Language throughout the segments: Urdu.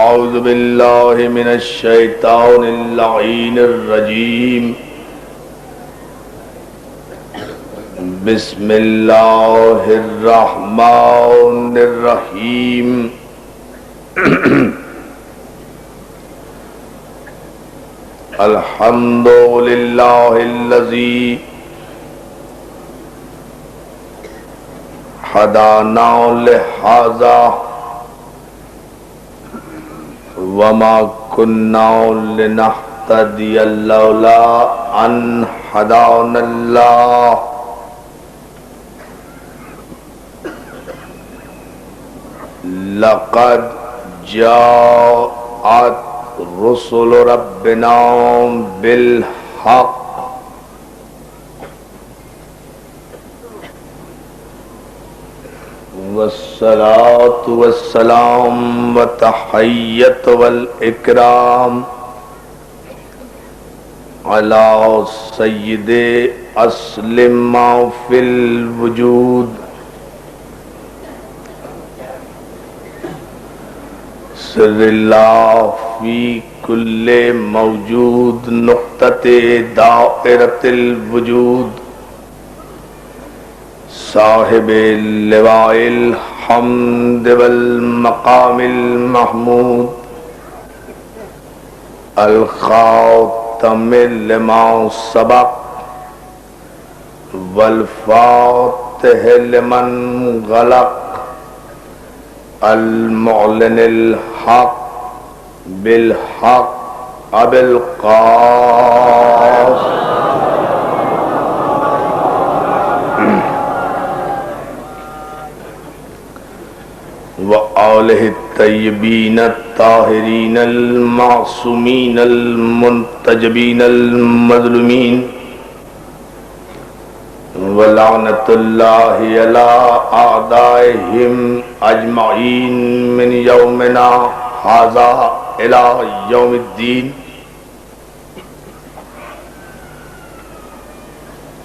اعوذ باللہ من الشیطان اللعین الرجیم بسم اللہ الرحمن الرحیم الحمد للہ الذی ہدانا لہذا وما كنا لنهتدي لولا أن هدانا الله لقد جاءت رسل ربنا بالحق والصلاة والسلام وتحية والإكرام على سيد أصل ما في الوجود سر الله في كل موجود نقطة دائرة الوجود صاحب اللواء الحمد والمقام المحمود الخاتم لما سبق والفاتح لمن غلق المعلن الحق بالحق أبي القاسم وآلہ الطیبین الطاہرین المعصومین المنتجبین المظلومین ولعنت اللہ علی اعدائہم اجمعین من یومنا ھذا الی یوم الدین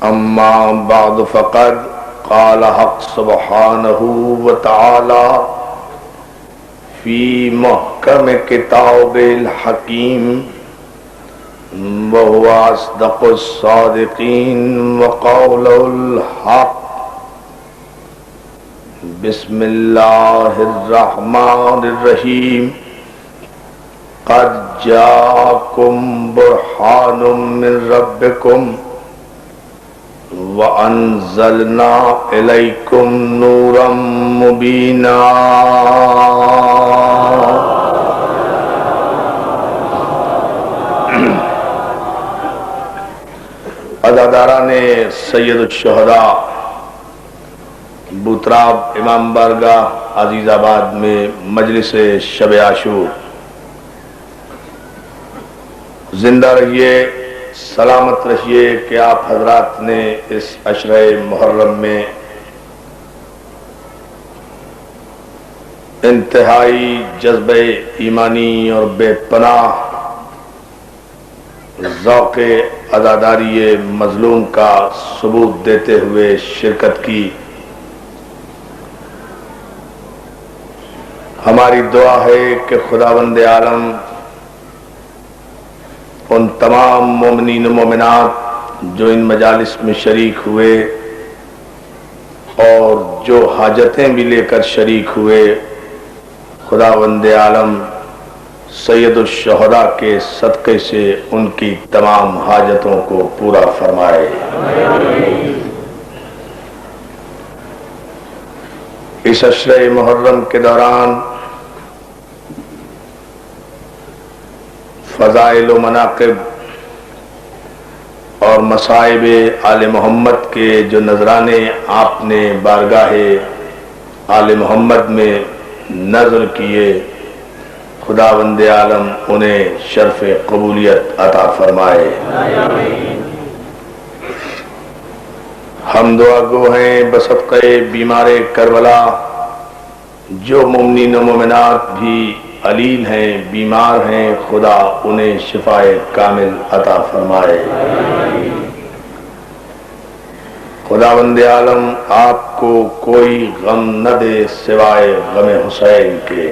اما بعد فقد قال حق سبحانہ وتعالی فی محکم کتاب الحکیم وهو اصدق الصادقین وقول الحق بسم اللہ الرحمن الرحیم قد جاءکم برہان من ربکم وَأَنزَلْنَا إِلَيْكُمْ نُورًا مُبِينًا عزاداران سید الشہداء بوتراب امام بارگاہ عزیز آباد میں مجلس شب عاشور زندہ رہیے، سلامت رہیے کہ آپ حضرات نے اس عشرہ محرم میں انتہائی جذبہ ایمانی اور بے پناہ ذوق عزاداری مظلوم کا ثبوت دیتے ہوئے شرکت کی۔ ہماری دعا ہے کہ خداوند عالم ان تمام مومنین و مومنات جو ان مجالس میں شریک ہوئے اور جو حاجتیں بھی لے کر شریک ہوئے، خداوند عالم سید الشہداء کے صدقے سے ان کی تمام حاجتوں کو پورا فرمائے۔ اس عشرہ محرم کے دوران فضائل و مناقب اور مصائب آل محمد کے جو نذرانے آپ نے بارگاہ آل محمد میں نذر کیے، خداوند عالم انہیں شرف قبولیت عطا فرمائے۔ ہم دعا گو ہیں بصدقہ بیمار کربلا جو مومنین و مومنات بھی علیل ہیں، بیمار ہیں، خدا انہیں شفاء کامل عطا فرمائے۔ خداوند عالم آپ کو کوئی غم نہ دے سوائے غم حسین کے۔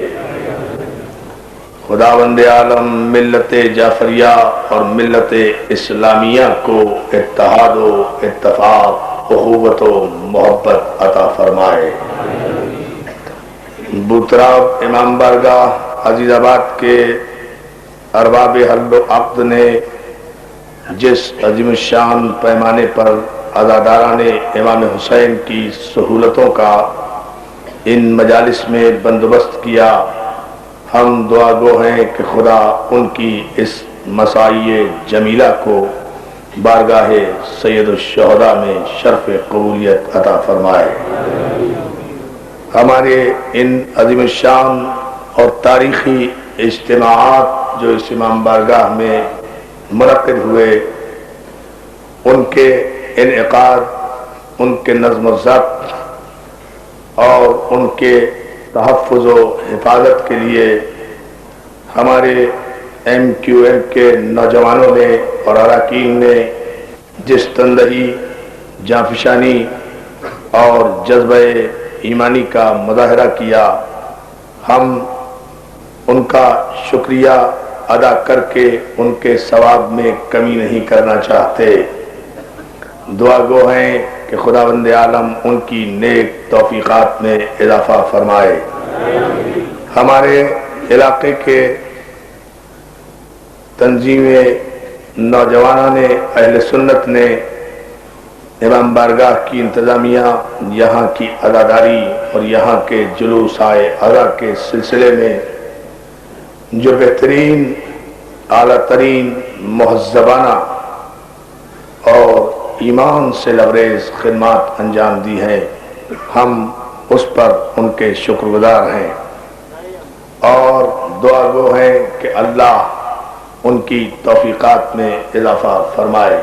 خداوند عالم ملت جعفریہ اور ملت اسلامیہ کو اتحاد و اتفاق، اخوت و محبت عطا فرمائے۔ بوتراب امام بارگاہ عزیز آباد کے ارباب حل و عقد نے جس عظیم الشان پیمانے پر عزاداران امام حسین کی سہولتوں کا ان مجالس میں بندوبست کیا، ہم دعا گو ہیں کہ خدا ان کی اس مساعی جمیلہ کو بارگاہ سید الشہداء میں شرف قبولیت عطا فرمائے۔ ہمارے ان عظیم الشان اور تاریخی اجتماعات جو اس امام بارگاہ میں منعقد ہوئے، ان کے انعقاد، ان کے نظم و ضبط اور ان کے تحفظ و حفاظت کے لیے ہمارے ایم کیو ایم کے نوجوانوں نے اور اراکین نے جس تندہی، جانفشانی اور جذبہ ایمانی کا مظاہرہ کیا، ہم ان کا شکریہ ادا کر کے ان کے ثواب میں کمی نہیں کرنا چاہتے۔ دعا گو ہیں کہ خداوند عالم ان کی نیک توفیقات میں اضافہ فرمائے۔ ہمارے علاقے کے تنظیم نوجوانان اہل سنت نے امام بارگاہ کی انتظامیہ، یہاں کی عزاداری اور یہاں کے جلوس عزا کے سلسلے میں جو بہترین، اعلیٰ ترین، مہذبانہ اور ایمان سے لبریز خدمات انجام دی ہیں، ہم اس پر ان کے شکر گزار ہیں اور دعا گو ہیں کہ اللہ ان کی توفیقات میں اضافہ فرمائے۔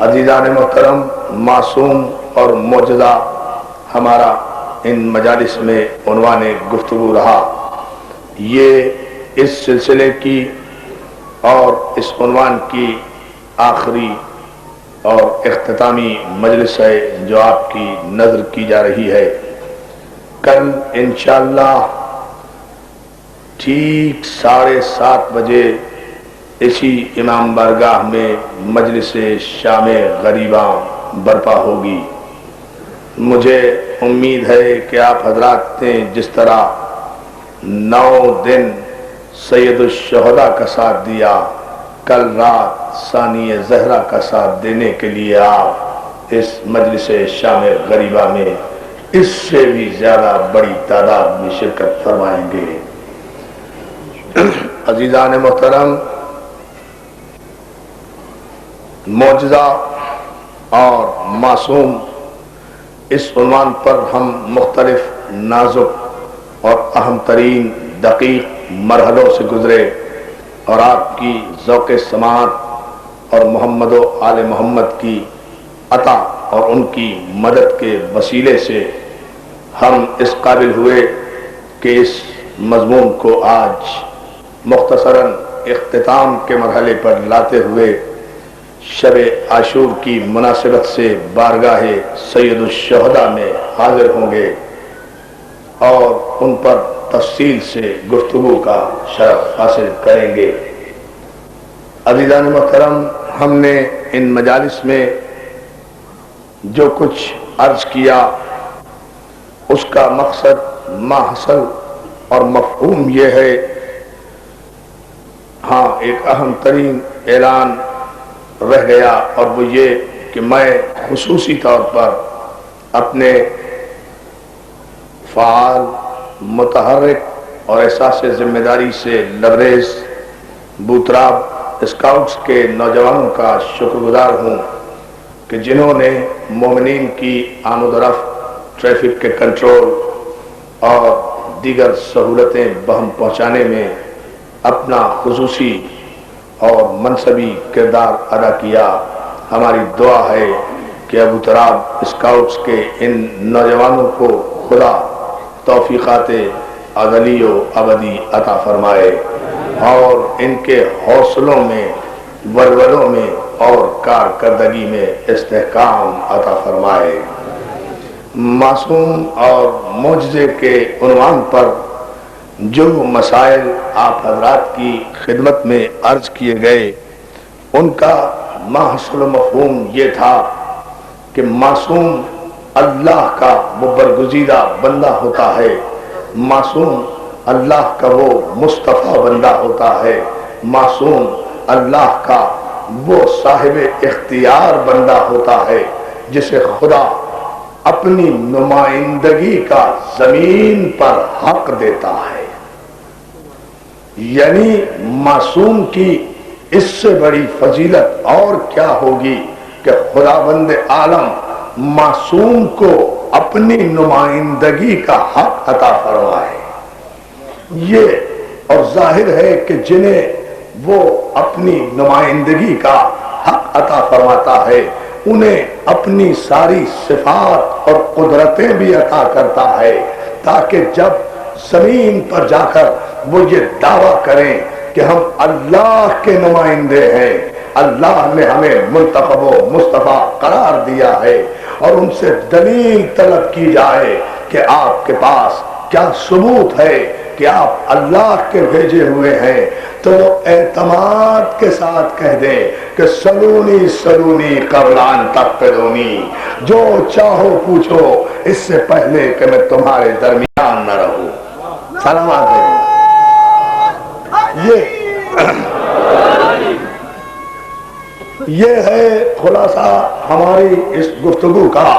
عزیزان محترم، معصوم اور معجزہ ہمارا ان مجالس میں عنوان گفتگو رہا۔ یہ اس سلسلے کی اور اس عنوان کی آخری اور اختتامی مجلس ہے جو آپ کی نظر کی جا رہی ہے۔ کل انشاءاللہ ٹھیک 7:30 بجے اسی امام بارگاہ میں مجلس شام غریباں برپا ہوگی۔ مجھے امید ہے کہ آپ حضرات نے جس طرح 9 دن سید الشہداء کا ساتھ دیا، کل رات ثانی زہرا کا ساتھ دینے کے لیے آپ اس مجلس شام غریبہ میں اس سے بھی زیادہ بڑی تعداد میں شرکت فرمائیں گے۔ عزیزان محترم، معجزہ اور معصوم، اس عنوان پر ہم مختلف نازک اور اہم ترین دقیق مرحلوں سے گزرے اور آپ کی ذوق سماعت اور محمد و آل محمد کی عطا اور ان کی مدد کے وسیلے سے ہم اس قابل ہوئے کہ اس مضمون کو آج مختصراً اختتام کے مرحلے پر لاتے ہوئے شب عاشور کی مناسبت سے بارگاہ سید الشہداء میں حاضر ہوں گے اور ان پر تفصیل سے گفتگو کا شرف حاصل کریں گے۔ عزیزان محترم، ہم نے ان مجالس میں جو کچھ عرض کیا اس کا مقصد، ماحصل اور مفہوم یہ ہے، ہاں ایک اہم ترین اعلان رہ گیا اور وہ یہ کہ میں خصوصی طور پر اپنے فعال، متحرک اور احساس ذمہ داری سے لبریز بوتراب اسکاؤٹس کے نوجوانوں کا شکر گزار ہوں کہ جنہوں نے مومنین کی آمد و رفت، ٹریفک کے کنٹرول اور دیگر سہولتیں بہم پہنچانے میں اپنا خصوصی اور منصبی کردار ادا کیا۔ ہماری دعا ہے کہ ابوتراب اسکاؤٹس کے ان نوجوانوں کو خدا توفیقات ازلی و ابدی عطا فرمائے اور ان کے حوصلوں میں، ولولوں میں اور کارکردگی میں استحکام عطا فرمائے۔ معصوم اور معجزے کے عنوان پر جو مسائل آپ حضرات کی خدمت میں عرض کیے گئے ان کا محصول مفہوم یہ تھا کہ معصوم اللہ کا وہ برگزیدہ بندہ ہوتا ہے، معصوم اللہ کا وہ مصطفیٰ بندہ ہوتا ہے، معصوم اللہ کا وہ صاحب اختیار بندہ ہوتا ہے جسے خدا اپنی نمائندگی کا زمین پر حق دیتا ہے۔ یعنی معصوم کی اس سے بڑی فضیلت اور کیا ہوگی کہ خداوند عالم معصوم کو اپنی نمائندگی کا حق عطا فرمائے۔ یہ اور ظاہر ہے کہ جنہیں وہ اپنی نمائندگی کا حق عطا فرماتا ہے انہیں اپنی ساری صفات اور قدرتیں بھی عطا کرتا ہے، تاکہ جب زمین پر جا کر وہ یہ دعویٰ کریں کہ ہم اللہ کے نمائندے ہیں، اللہ نے ہمیں منتخب و مصطفیٰ قرار دیا ہے، اور ان سے دلیل طلب کی جائے کہ آپ کے پاس کیا ثبوت ہے کہ آپ اللہ کے بھیجے ہوئے ہیں، تو وہ اعتماد کے ساتھ کہہ دیں کہ سلونی سلونی قبل ان تقتلونی، جو چاہو پوچھو اس سے پہلے کہ میں تمہارے درمیان نہ رہوں۔ سلامات ہے۔ یہ ہے خلاصہ ہماری اس گفتگو کا۔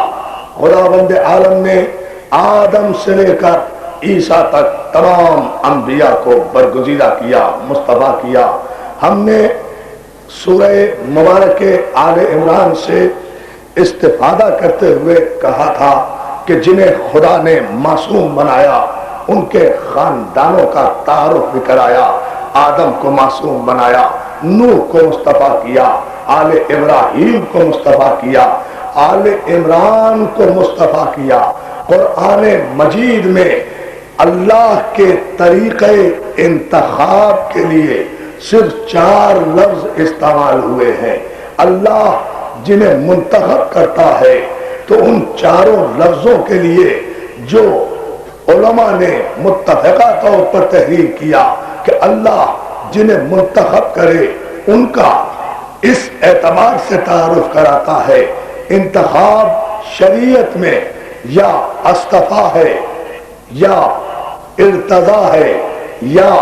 خداوند عالم نے آدم سے لے کر عیسیٰ تک تمام انبیاء کو برگزیدہ کیا، مصطفیٰ کیا۔ ہم نے سورہ مبارک آل عمران سے استفادہ کرتے ہوئے کہا تھا کہ جنہیں خدا نے معصوم بنایا ان کے خاندانوں کا تعارف بھی کرایا۔ آدم کو معصوم بنایا، نوح کو مصطفیٰ کیا، آل ابراہیم کو مصطفیٰ کیا، آل عمران کو مصطفیٰ کیا۔ قرآن مجید میں اللہ کے طریقے انتخاب کے لیے صرف 4 لفظ استعمال ہوئے ہیں۔ اللہ جنہیں منتخب کرتا ہے تو ان 4 لفظوں کے لیے جو علماء نے متفقہ طور پر تحریر کیا کہ اللہ جنہیں منتخب کرے ان کا اس اعتبار سے تعارف کراتا ہے، انتخاب شریعت میں یا اصطفا ہے یا ارتضا ہے یا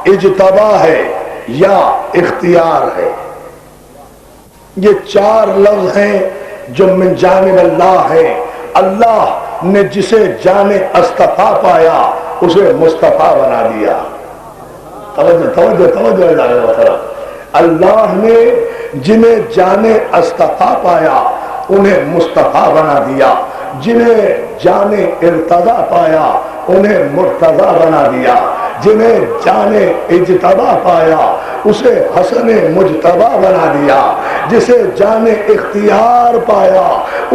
اجتبا ہے یا اختیار ہے۔ یہ 4 لفظ ہیں جو من جانب اللہ ہیں۔ اللہ نے جسے جانے اصطفا پایا اسے مصطفیٰ بنا دیا۔ توجہ۔ اللہ نے جنہیں جانے اصطفا پایا انہیں مصطفیٰ بنا دیا، جنہیں جانے ارتضا پایا انہیں مرتضی بنا دیا، جنہیں جانے اجتبا پایا اسے حسن مجتبا بنا دیا، جسے جانے اختیار پایا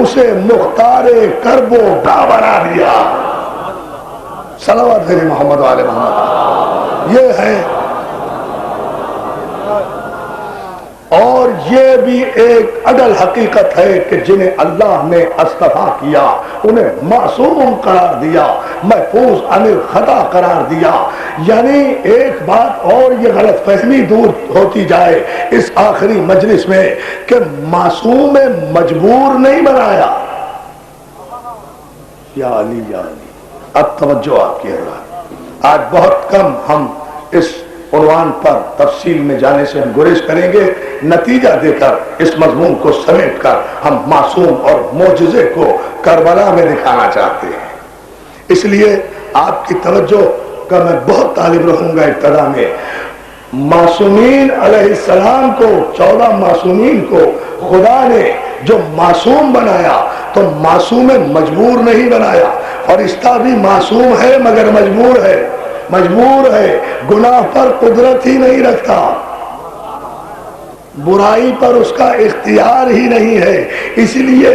اسے مختار کرب و دا بنا دیا۔ صلوات علی محمد و آل محمد۔ یہ ہے، اور یہ بھی ایک عدل حقیقت ہے کہ جنہیں اللہ نے اصطفیٰ کیا انہیں معصوم قرار دیا، محفوظ عن الخطا قرار دیا۔ یعنی ایک بات اور یہ غلط فہمی دور ہوتی جائے اس آخری مجلس میں کہ معصوم مجبور نہیں بنایا۔ یا علی یا علی۔ اب توجہ آپ کی حضرات، آج بہت کم ہم اس عنوان پر تفصیل میں جانے سے ہم گریز کریں گے۔ نتیجہ دے کر اس مضمون کو سمیٹ کر ہم معصوم اور معجزے کو کربلا میں دکھانا چاہتے ہیں۔ اس لیے آپ کی توجہ کا میں بہت طالب رہوں گا۔ ابتدا میں معصومین علیہ السلام کو، 14 معصومین کو خدا نے جو معصوم بنایا تو معصوم مجبور نہیں بنایا۔ فرشتہ بھی معصوم ہے مگر مجبور ہے، مجبور ہے، گناہ پر قدرت ہی نہیں رکھتا، برائی پر اس کا اختیار ہی نہیں ہے۔ اس لیے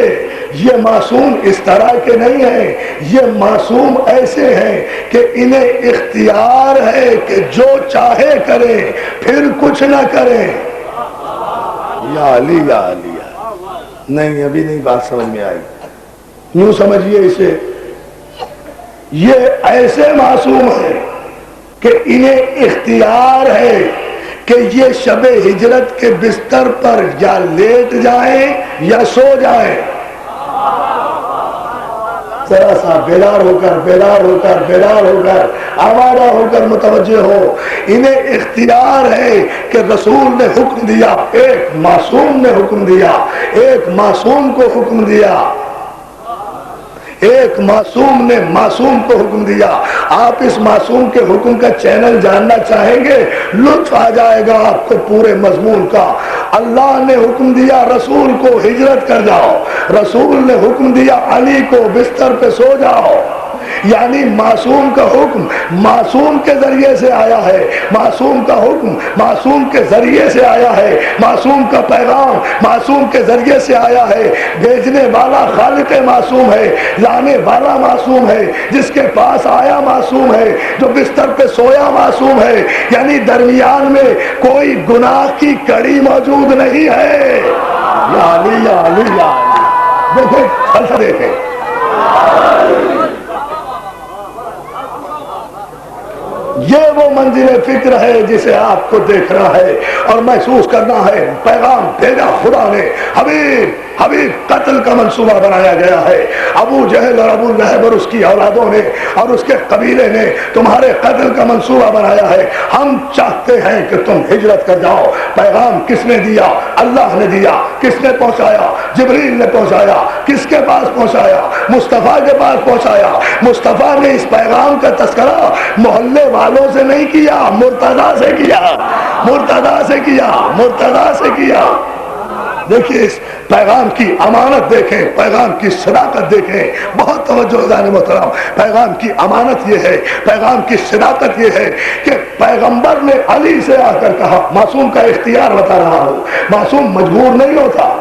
یہ معصوم اس طرح کے نہیں ہیں، یہ معصوم ایسے ہیں کہ انہیں اختیار ہے کہ جو چاہے کریں پھر کچھ نہ کریں۔ یا علی یا علی۔ نہیں ابھی نہیں بات سمجھ میں آئی، یوں سمجھیے اسے، یہ ایسے معصوم ہیں کہ انہیں اختیار ہے کہ یہ شب ہجرت کے بستر پر یا لیٹ جائیں یا سو جائیں. ذرا سا بیدار ہو کر آوارہ ہو کر متوجہ ہو. انہیں اختیار ہے کہ رسول نے حکم دیا، ایک معصوم نے حکم دیا، ایک معصوم کو حکم دیا، ایک معصوم نے معصوم کو حکم دیا. آپ اس معصوم کے حکم کا چینل جاننا چاہیں گے، لطف آ جائے گا آپ کو پورے مضمون کا. اللہ نے حکم دیا رسول کو ہجرت کر جاؤ، رسول نے حکم دیا علی کو بستر پہ سو جاؤ. یعنی معصوم کا حکم معصوم کے ذریعے سے آیا ہے، معصوم کا حکم معصوم کے ذریعے سے آیا ہے، معصوم کا پیغام معصوم کے ذریعے سے آیا ہے. بھیجنے والا خالق معصوم ہے، لانے والا معصوم ہے، جس کے پاس آیا معصوم ہے، جو بستر پہ سویا معصوم ہے. یعنی درمیان میں کوئی گناہ کی کڑی موجود نہیں ہے. یا علی یا علی یا علی. دیکھیں فلسفہ دیکھیں. یہ وہ منزل فکر ہے جسے آپ کو دیکھنا ہے اور محسوس کرنا ہے. پیغام بھیجا خدا نے، حبیب قتل کا منصوبہ بنایا گیا ہے. ابو جہل اور ابو لہب اور اس کی اولادوں نے اور اس کے قبیلے نے تمہارے قتل کا منصوبہ بنایا ہے. ہم چاہتے ہیں کہ تم ہجرت کر جاؤ. پیغام کس نے دیا؟ اللہ نے دیا. کس نے پہنچایا؟ جبریل نے پہنچایا. کس کے پاس پہنچایا؟ مصطفیٰ کے پاس پہنچایا. مصطفیٰ نے اس پیغام کا تذکرہ محلے والوں سے نہیں کیا، مرتضیٰ سے کیا، مرتضیٰ سے کیا، مرتضیٰ سے کیا. دیکھیے اس پیغام کی امانت دیکھیں، پیغام کی صداقت دیکھیں. بہت توجہ عزیزان محترم. پیغام کی امانت یہ ہے، پیغام کی صداقت یہ ہے کہ پیغمبر نے علی سے آ کر کہا. معصوم کا اختیار بتا رہا ہوں، معصوم مجبور نہیں ہوتا.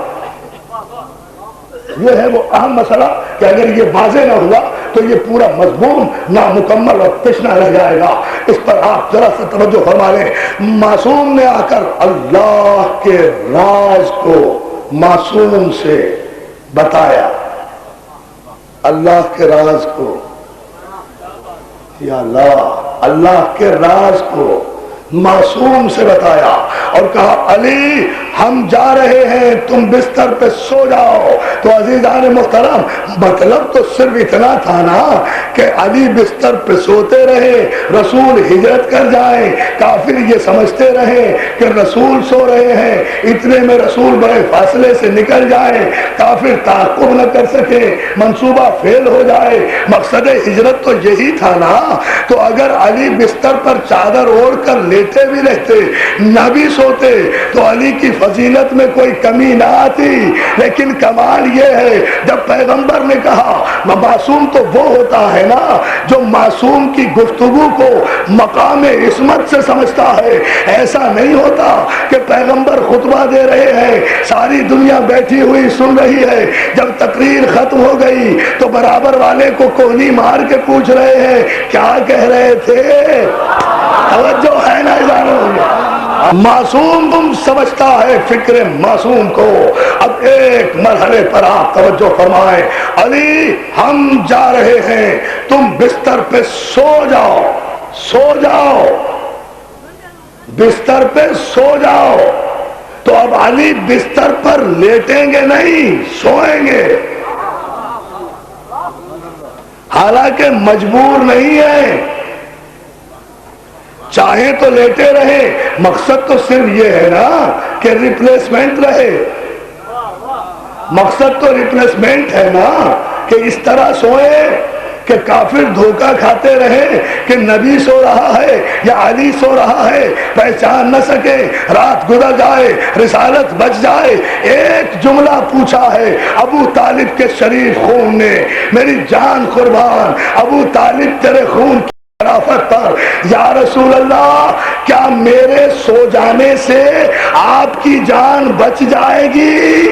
یہ ہے وہ اہم مسئلہ کہ اگر یہ واضح نہ ہوا تو یہ پورا مضمون نامکمل اور تشنہ رہ جائے گا. اس پر آپ ذرا سا توجہ فرما لیں. معصوم نے آ کر اللہ کے راز کو معصوم سے بتایا، اللہ کے راز کو. یا اللہ کے راز کو معصوم سے بتایا اور کہا علی ہم جا رہے ہیں، تم بستر پہ سو جاؤ. تو عزیزان محترم مطلب تو صرف اتنا تھا نا کہ علی بستر پہ سوتے رہے، رسول ہجرت کر جائیں. کافر یہ سمجھتے رہے کہ رسول سو رہے ہیں، اتنے میں رسول بڑے فاصلے سے نکل جائیں، کافر تعاقب نہ کر سکے، منصوبہ فیل ہو جائے. مقصد ہجرت تو یہی تھا نا. تو اگر علی بستر پر چادر اوڑھ کر لیٹے بھی رہتے، نہ بھی سوتے، تو علی کی فضیلت میں کوئی کمی نہ آتی. لیکن کمال یہ ہے جب پیغمبر نے کہا، معصوم تو وہ ہوتا ہے نا جو معصوم کی گفتگو کو مقام عصمت سے سمجھتا ہے. ایسا نہیں ہوتا کہ پیغمبر خطبہ دے رہے ہیں، ساری دنیا بیٹھی ہوئی سن رہی ہے، جب تقریر ختم ہو گئی تو برابر والے کو کوہنی مار کے پوچھ رہے ہیں کیا کہہ رہے تھے. توجہ ہے نا جانو. معصوم تم سمجھتا ہے فکر معصوم کو. اب ایک مرحلے پر آپ توجہ فرمائیں. علی ہم جا رہے ہیں، تم بستر پہ سو جاؤ، سو جاؤ، بستر پہ سو جاؤ. تو اب علی بستر پر لیٹیں گے نہیں، سوئیں گے. حالانکہ مجبور نہیں ہے، چاہے تو لیٹے رہے. مقصد تو صرف یہ ہے نا کہ ریپلیسمنٹ رہے. مقصد تو ریپلیسمنٹ ہے نا کہ اس طرح سوئے کہ کافر دھوکہ کھاتے رہے کہ نبی سو رہا ہے یا علی سو رہا ہے، پہچان نہ سکے، رات گزر جائے، رسالت بچ جائے. ایک جملہ پوچھا ہے ابو طالب کے شریف خون نے، میری جان قربان ابو طالب تیرے خون کی شرافت پر، یا رسول اللہ کیا میرے سو جانے سے آپ کی جان بچ جائے گی؟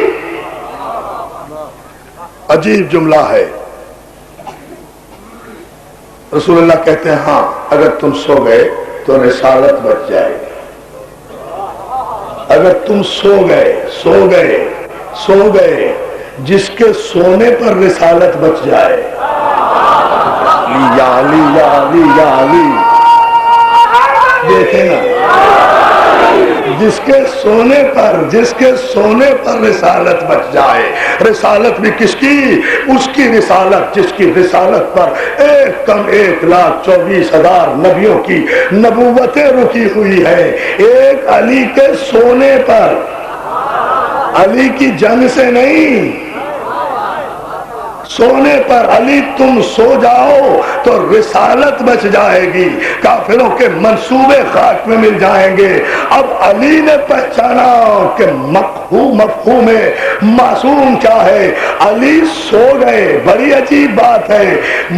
عجیب جملہ ہے. رسول اللہ کہتے ہیں ہاں اگر تم سو گئے تو رسالت بچ جائے گی. اگر تم سو گئے جس کے سونے پر رسالت بچ جائے. یا علی یا علی یا علی. دیکھے نا، جس کے سونے پر رسالت بچ جائے، رسالت بھی کس کی؟ اس کی رسالت جس کی رسالت پر 1,24,000 نبیوں کی نبوتیں رکی ہوئی ہے، ایک علی کے سونے پر، علی کی جنگ سے نہیں، سونے پر علی تم سو جاؤ تو رسالت بچ جائے گی، کافروں کے منصوبے خاک میں مل جائیں گے۔ اب علی نے پہچانا کہ مفہوم معصوم کیا ہے، علی سو گئے۔ بڑی عجیب بات ہے،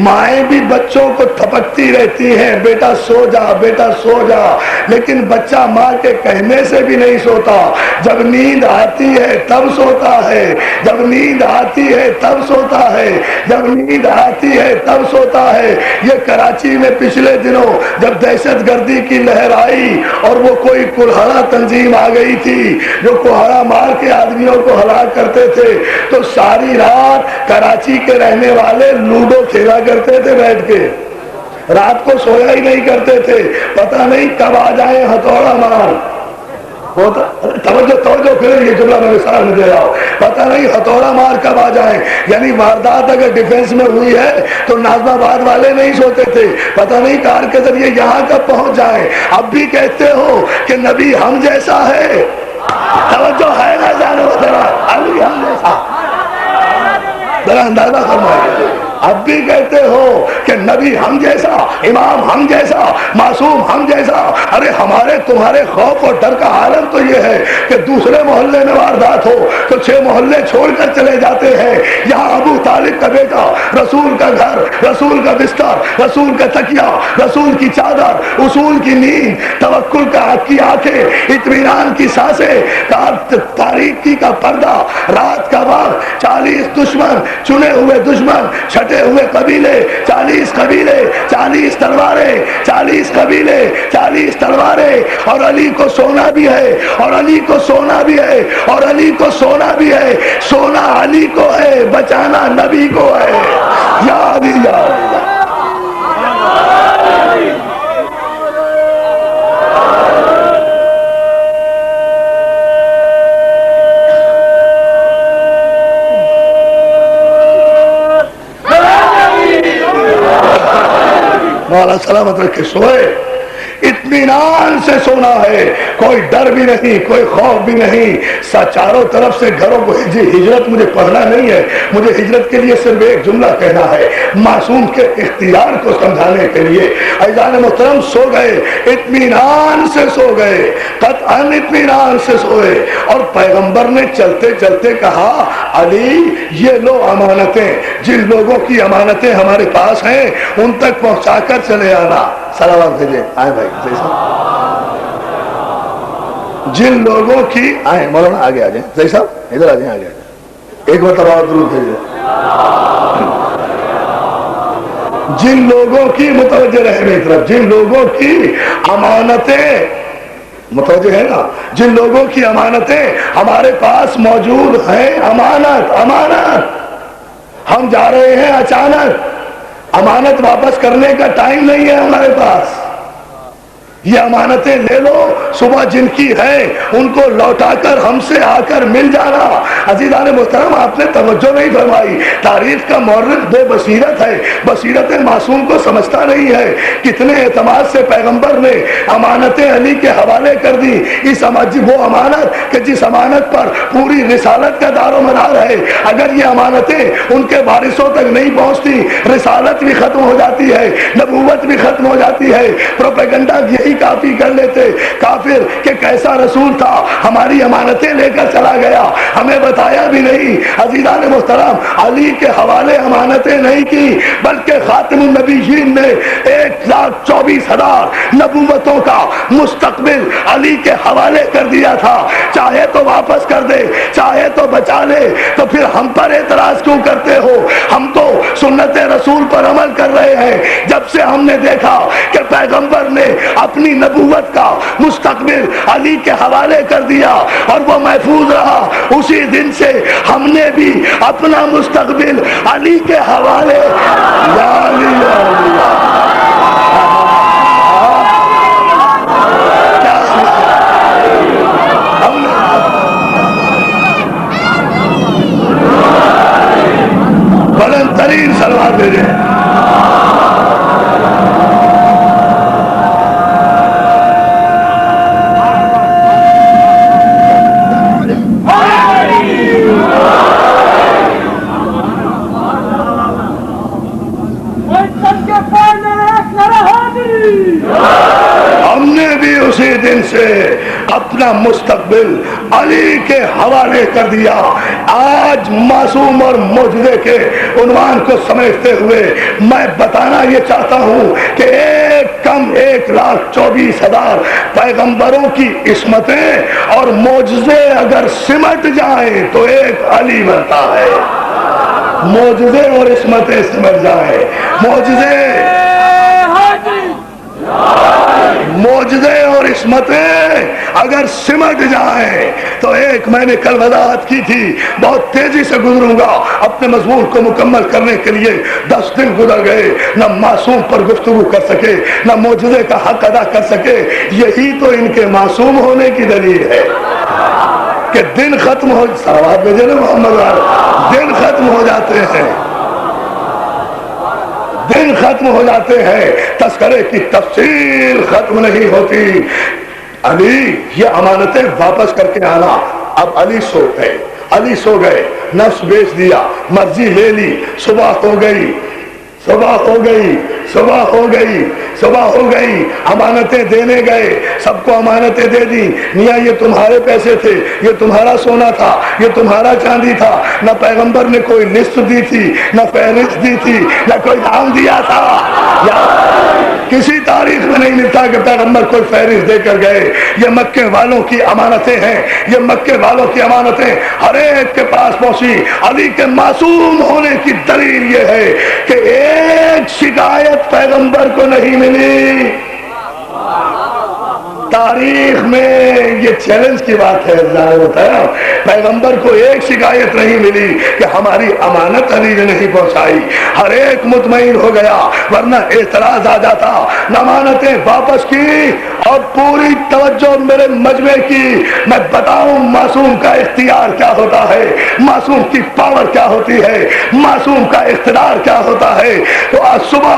مائیں بھی بچوں کو تھپکتی رہتی ہیں، بیٹا سو جا، بیٹا سو جا، لیکن بچہ ماں کے کہنے سے بھی نہیں سوتا، جب نیند آتی ہے تب سوتا ہے، جب نیند آتی ہے تب سوتا ہے، جب نیند آتی ہے تب سوتا ہے۔ یہ کراچی میں پچھلے دنوں جب دہشت گردی کی لہر آئی اور وہ کوئی کلہڑا تنظیم آ گئی تھی جو کلہڑا مار کے آدمیوں کو ہلاک کرتے تھے، تو ساری رات کراچی کے رہنے والے لوڈو کھیلا کرتے تھے بیٹھ کے، رات کو سویا ہی نہیں کرتے تھے، پتہ نہیں کب آ جائیں ہتھوڑا مار، توجہ کریں، یہ جملہ میں مثال میں دے رہا ہوں، پتہ نہیں ہتھوڑا مار کب آ جائیں۔ یعنی واردات اگر ڈیفنس میں ہوئی ہے تو ناظم آباد والے نہیں سوتے تھے، پتہ نہیں کار کے ذریعے یہاں کب پہنچ جائیں۔ اب بھی کہتے ہو کہ نبی ہم جیسا ہے، توجہ ہے نا جانو ذرا، علی ہم جیسا، ذرا اندازہ فرمائیے۔ اب بھی کہتے ہو کہ نبی ہم جیسا، امام ہم جیسا، معصوم ہم جیسا۔ ارے ہمارے تمہارے خوف اور ڈر کا عالم تو یہ ہے کہ دوسرے محلے میں واردات ہو تو 6 محلے چھوڑ کر چلے جاتے ہیں۔ یہاں ابو طالب کا بیٹا، رسول کا گھر، رسول کا بستر، رسول کا تکیہ، رسول کی چادر، اصول کی نیند، توکل کی آنکھیں، اطمینان کی سانسیں، تاریکی کا پردہ، رات کا وقت، 40 دشمن، چنے ہوئے دشمن، چھٹے ہوئے قبیلے، 40 قبیلے، 40 تلواریں، 40 قبیلے، 40 تلواریں، اور علی کو سونا بھی ہے، اور علی کو سونا بھی ہے، اور علی کو سونا بھی ہے۔ سونا علی کو ہے، بچانا نبی کو ہے۔ یا علی یا علی۔ مولا سلامت رکھے، سوئے، اطمینان سے سونا ہے، کوئی ڈر بھی نہیں، کوئی خوف بھی نہیں۔ چاروں طرف سے گھروں کو ہجرت مجھے پڑھنا نہیں ہے، مجھے ہجرت کے لیے صرف ایک جملہ کہنا ہے، معصوم کے اختیار کو سمجھانے کے لیے۔ عزیزان محترم سو گئے، اطمینان سے سو گئے، قطعاً اطمینان سے سوئے، اور پیغمبر نے چلتے چلتے کہا علی یہ لو امانتیں، جن لوگوں کی امانتیں ہمارے پاس ہیں ان تک پہنچا کر چلے آنا۔ سلامات بھیجیں، آئے بھائی جن لوگوں کی، آئے مولانا آگے آ جائیں، زئی صاحب ادھر آ جائیں، آگے آ جائیں، ایک مرتبہ درود بھیجیں۔ جن لوگوں کی، متوجہ رہے میری طرف، جن لوگوں کی امانتیں، متوجہ ہے نا، جن لوگوں کی امانتیں ہمارے پاس موجود ہیں، امانت ہم جا رہے ہیں اچانک، امانت واپس کرنے کا ٹائم نہیں ہے ہمارے پاس، یہ امانتیں لے لو، صبح جن کی ہے ان کو لوٹا کر ہم سے آ کر مل جانا۔ عزیزان محترم آپ نے توجہ نہیں فرمائی، تاریخ کا مورخ بے بصیرت ہے، بصیرت معصوم کو سمجھتا نہیں ہے۔ کتنے اعتماد سے پیغمبر نے امانتیں علی کے حوالے کر دی، وہ امانت کہ جس امانت پر پوری رسالت کا دار و مدار ہے، اگر یہ امانتیں ان کے وارثوں تک نہیں پہنچتی، رسالت بھی ختم ہو جاتی ہے، نبوت بھی ختم ہو جاتی ہے۔ پروپیگنڈا یہی کافی کر لیتے کافر کہ کیسا رسول تھا، ہماری امانتیں لے کر چلا گیا، ہمیں بتایا بھی نہیں۔ عزیزان محترم علی کے حوالے امانتیں نہیں کی، بلکہ خاتم النبیین نے 1,24,000 نبوتوں کا مستقبل علی کے حوالے کر دیا تھا۔ چاہے تو واپس کر دے، چاہے تو بچا لے، تو پھر ہم پر اعتراض کیوں کرتے ہو؟ ہم تو سنت رسول پر عمل کر رہے ہیں۔ جب سے ہم نے دیکھا کہ پیغمبر نے اپنی نبوت کا مستقبل علی کے حوالے کر دیا اور وہ محفوظ رہا، اسی دن سے ہم نے بھی اپنا مستقبل علی کے حوالے۔ یا علی یا علی اسی دن سے اپنا مستقبل علی کے حوالے کر دیا۔ آج معصوم اور معجزے کے عنوان کو سمجھتے ہوئے میں بتانا یہ چاہتا ہوں کہ ایک کم 1,24,000 پیغمبروں کی عصمتیں اور معجزے اگر سمٹ جائیں تو ایک علی بنتا ہے۔ معجزے اور عصمتیں سمٹ جائیں، معجزے اور عصمتیں اگر سمٹ جائیں تو ایک، میں نے کل وضاحت کی تھی، بہت تیزی سے گزروں گا، اپنے مضمون کو مکمل کرنے کے لیے 10 دن گزر گئے، نہ معصوم پر گفتگو کر سکے، نہ معجزے کا حق ادا کر سکے۔ یہی تو ان کے معصوم ہونے کی دلیل ہے کہ دن ختم ہو، صلوات بھیجے نا محمد، دن ختم ہو جاتے ہیں، دن ختم ہو جاتے ہیں، تذکرے کی تفصیل ختم نہیں ہوتی۔ علی یہ امانتیں واپس کر کے آنا۔ اب علی سو گئے، علی سو گئے، نفس بیچ دیا، مرضی لے لی، صبح ہو گئی، صبح ہو گئی، صبح ہو گئی، صبح ہو گئی، امانتیں دینے گئے، سب کو امانتیں دے دی۔ میاں یہ تمہارے پیسے تھے، یہ تمہارا سونا تھا، یہ تمہارا چاندی تھا۔ نہ پیغمبر نے کوئی لسٹ دی تھی، نہ فہرست دی تھی، نہ کوئی نام دیا تھا، یا کسی تاریخ میں نہیں ملتا کہ پیغمبر کوئی فہرست دے کر گئے۔ یہ مکے والوں کی امانتیں ہیں، یہ مکے والوں کی امانتیں ہر ایک کے پاس پہنچی۔ علی کے معصوم ہونے کی دلیل یہ ہے کہ ایک شکایت پیغمبر کو نہیں ملی۔ تاریخ میں یہ چیلنج کی بات ہے، ظاہر ہوتا ہے پیغمبر کو ایک شکایت نہیں ملی کہ ہماری امانت علی نے نہیں پہنچائی۔ ہر ایک مطمئن ہو گیا، ورنہ اعتراض آ جاتا۔ امانتیں واپس کی اور پوری توجہ میرے مجمع کی۔ میں بتاؤں معصوم کا اختیار کیا ہوتا ہے، معصوم کی پاور کیا ہوتی ہے، معصوم کا اقتدار کیا ہوتا ہے۔ تو آج صبح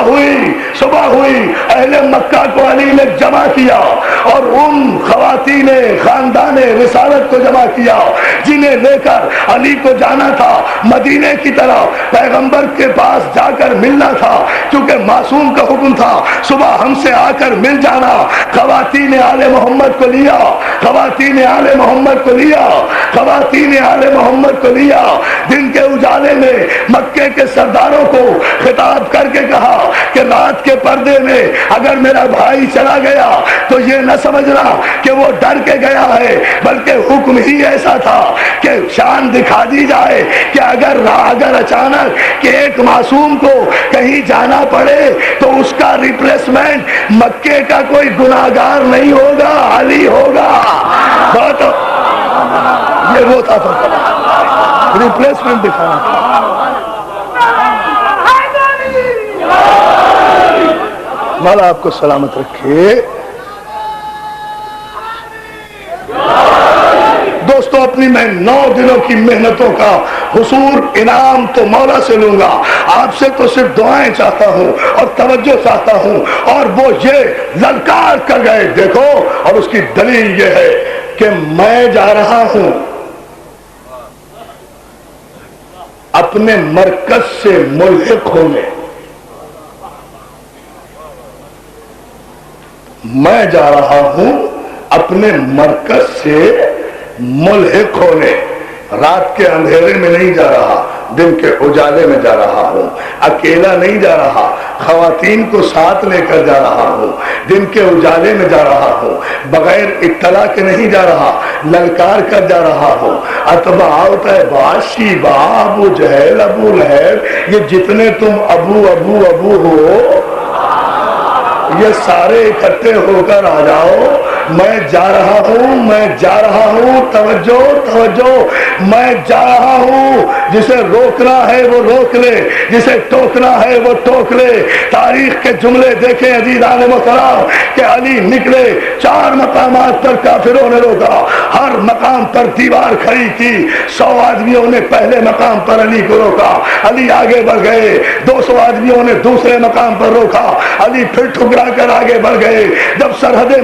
ہوئی، اہل مکہ کو علی نے جمع کیا اور ان خواتین خاندان رسالت کو جمع کیا جنہیں لے کر علی کو جانا تھا مدینے کی طرف، پیغمبر کے پاس جا کر ملنا تھا، کیونکہ معصوم کا حکم تھا صبح ہم سے آ کر مل جانا۔ خواتین آل محمد کو لیا، خواتین آل محمد کو لیا، خواتین آل محمد کو لیا۔ دن کے اجالے میں مکے کے سرداروں کو خطاب کر کے کہا کہ رات کے پردے میں اگر میرا بھائی چلا گیا تو یہ نہ سمجھنا کہ وہ ڈر کے گیا ہے، بلکہ حکم ہی ایسا تھا کہ شان دکھا دی جائے کہ اگر اچانک کہ ایک معصوم کو کہیں جانا پڑے تو اس کا ریپلیسمنٹ مکے کا کوئی گناہگار نہیں ہوگا، علی ہوگا۔ بات یہ وہ تھا، ریپلیسمنٹ دکھانا۔ مولا آپ کو سلامت رکھے۔ دوستو اپنی میں 9 دنوں کی محنتوں کا حصول انعام تو مولا سے لوں گا، آپ سے تو صرف دعائیں چاہتا ہوں اور توجہ چاہتا ہوں۔ اور وہ یہ للکار کر گئے، دیکھو، اور اس کی دلیل یہ ہے کہ میں جا رہا ہوں اپنے مرکز سے ملحق ہونے، میں جا رہا ہوں اپنے مرکز سے ملحق ہونے۔ رات کے اندھیرے میں نہیں جا رہا، دن کے اجالے میں جا رہا ہوں، اکیلا نہیں جا رہا، خواتین کو ساتھ لے کر جا رہا ہوں، دن کے اجالے میں جا رہا ہوں، بغیر اطلاع کے نہیں جا رہا، للکار کر جا رہا ہوں۔ اتباعت شیبہ، ابو جہل، ابو لہب، یہ جتنے تم ابو ہو، یہ سارے اکٹھے ہو کر آ جاؤ، میں جا رہا ہوں، میں جا رہا ہوں، توجہ، میں جا رہا ہوں۔ جسے روکنا ہے وہ روک لے، جسے ٹوکنا ہے وہ ٹوک لے۔ تاریخ کے جملے دیکھیں عزیزان محترم کہ علی نکلے، 4 مقامات پر کافروں نے روکا، ہر مقام پر دیوار کھڑی کی، 100 آدمیوں نے پہلے مقام پر علی کو روکا، علی آگے بڑھ گئے، 200 آدمیوں نے دوسرے مقام پر روکا، علی پھر ٹھکرا کر آگے بڑھ گئے۔ جب سرحد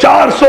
400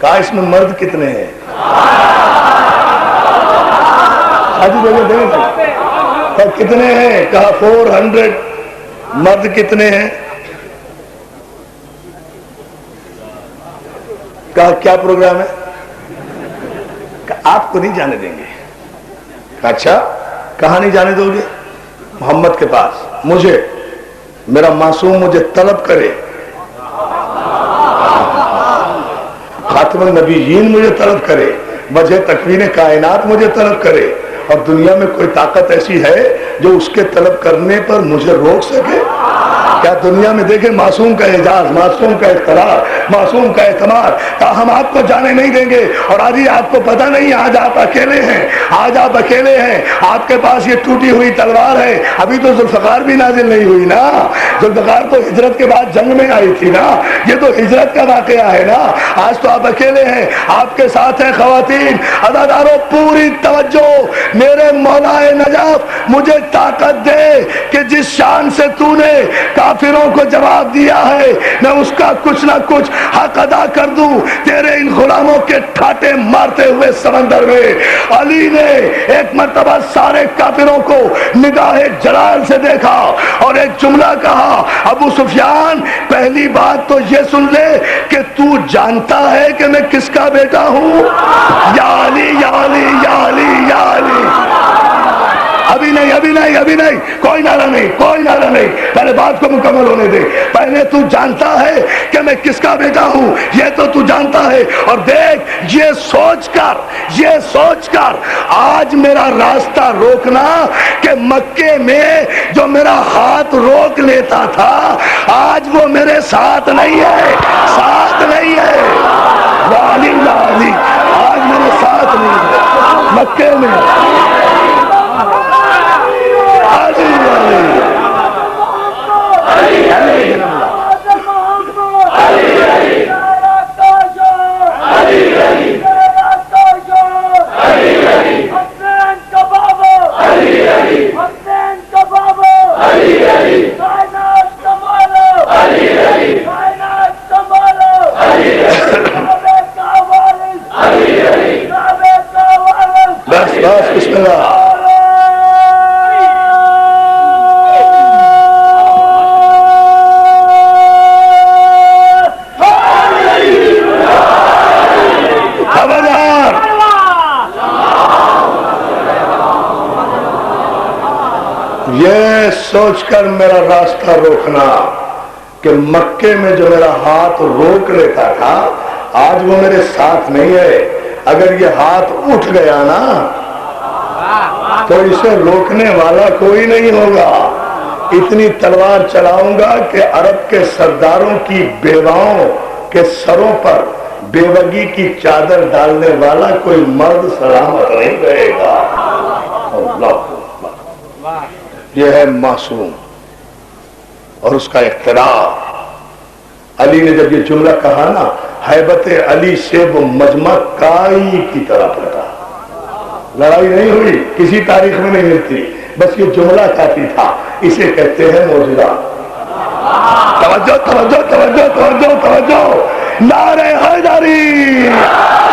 کہا اس میں مرد کتنے ہیں؟ حاجی کہا کتنے ہیں؟ کہا 400. مرد کتنے ہیں؟ کہا کیا پروگرام ہے؟ کہا آپ کو نہیں جانے دیں گے. کہا اچھا کہاں نہیں جانے دو گے؟ محمد کے پاس. مجھے میرا معصوم مجھے طلب کرے، خاتم النبیین مجھے طلب کرے، وجہ تکوین کائنات مجھے طلب کرے، اور دنیا میں کوئی طاقت ایسی ہے جو اس کے طلب کرنے پر مجھے روک سکے؟ کیا دنیا میں دیکھیں معصوم کا اعجاز، معصوم کا اقتدار، معصوم کا اعتماد. کہا ہم آپ کو جانے نہیں دیں گے. اور آج آپ کو پتہ نہیں، آج آپ اکیلے ہیں، آج آپ اکیلے ہیں. آپ کے پاس یہ ٹوٹی ہوئی تلوار ہے. ابھی تو ذوالفقار بھی نازل نہیں ہوئی نا. ذوالفقار تو ہجرت کے بعد جنگ میں آئی تھی نا. یہ تو ہجرت کا واقعہ ہے نا. آج تو آپ اکیلے ہیں، آپ کے ساتھ ہیں خواتین. عزادارو پوری توجہ. میرے مولا نجف مجھے طاقت دے کہ جس شان سے تو نے کافروں کو جواب دیا ہے میں اس کا کچھ نہ کچھ حق ادا کر دوں. تیرے ان غلاموں کے ٹھاٹے مارتے ہوئے سمندر میں علی نے ایک مرتبہ سارے کافروں کو نگاہ جلال سے دیکھا اور ایک جملہ کہا، ابو سفیان پہلی بات تو یہ سن لے کہ تو جانتا ہے کہ میں کس کا بیٹا ہوں؟ یا علی یا علی یا علی یا علی. ابھی نہیں ابھی نہیں ابھی نہیں، کوئی نعرہ نہیں، کوئی نعرہ نہیں. پہلے بات کو مکمل ہونے دے. پہلے تو جانتا ہے کہ میں کس کا بیٹا ہوں، یہ تو جانتا ہے. اور دیکھ یہ سوچ کر آج میرا راستہ روکنا کہ مکے میں جو میرا ہاتھ روک لیتا تھا آج وہ میرے ساتھ نہیں ہے، ساتھ نہیں ہے. والی والی آج میرے ساتھ نہیں ہے مکے میں. بس بسم اللہ. یہ سوچ کر میرا راستہ روکنا کہ مکے میں جو میرا ہاتھ روک لیتا تھا آج وہ میرے ساتھ نہیں ہے. اگر یہ ہاتھ اٹھ گیا نا تو اسے روکنے والا کوئی نہیں ہوگا. اتنی تلوار چلاؤں گا کہ عرب کے سرداروں کی بیواؤں کے سروں پر بیوگی کی چادر ڈالنے والا کوئی مرد سلامت نہیں رہے گا. اللہ یہ ہے معصوم اور اس کا اقتدار. علی نے جب یہ جملہ کہا نا ہیبت علی سے وہ مجمع کائی کی طرح پھٹا. لڑائی نہیں ہوئی، کسی تاریخ میں نہیں ملتی، بس یہ جملہ کافی تھا. اسے کہتے ہیں معجزہ. توجہ توجہ توجہ توجہ توجہ. نعرہ حیدری.